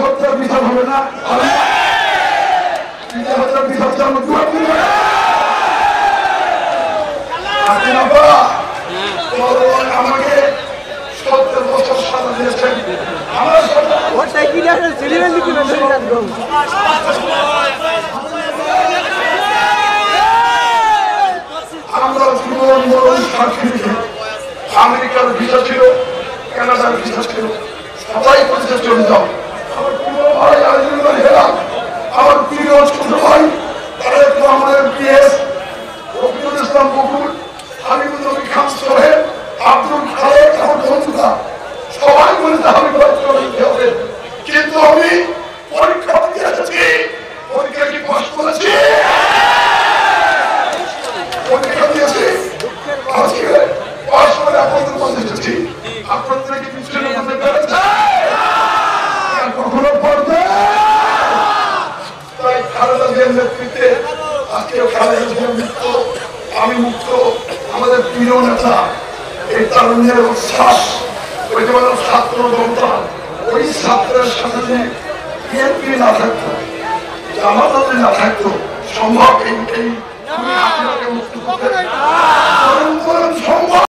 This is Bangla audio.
হত্যার বিচার হবে না, হত্যার বিচার চালু আমাকে 70 বছর সাজা দিয়েছেন। আমরা জীবন মরণ সাক্ষী রেখে আমেরিকার ভিসা ছিল, কানাডার ভিসা ছিল, সবাই বলছে চলে যাও। আমার প্রিয় ভাই আলিজুল্লাহ হেলাল, আমার প্রিয় ছোট ভাই তারেক রহমানের পিএস রফিকুল ইসলাম বকুল, হাবিবুল নবী খান সোহেল, আব্দুল খালেক, আমার বন্ধুরা সবাই বলেছে হাবিব চলে যেতে হবে। কিন্তু আমি পরীক্ষা দিয়ে এসেছি, পরীক্ষা কি পাস করেছি? পরীক্ষা দিয়েছি, আজকে পাস করে আপনাদের মধ্যে এসেছি। আপনাদের কি পিছনে মধ্যে পেরেছে? কখনো পড়বে? তাই খালেদা জিয়ার নেতৃত্বে আজকে খালেদা জিয়া মুক্ত, আমি মুক্ত, আমাদের প্রিয় নেতা এই তারুণ্যের উচ্ছ্বাস, ওই যে ছাত্র জনতা, ওই ছাত্রের সাথে যে বিএনপি না থাকতো, জামাত না থাকতো, সম্ভব এই মুক্ত করতে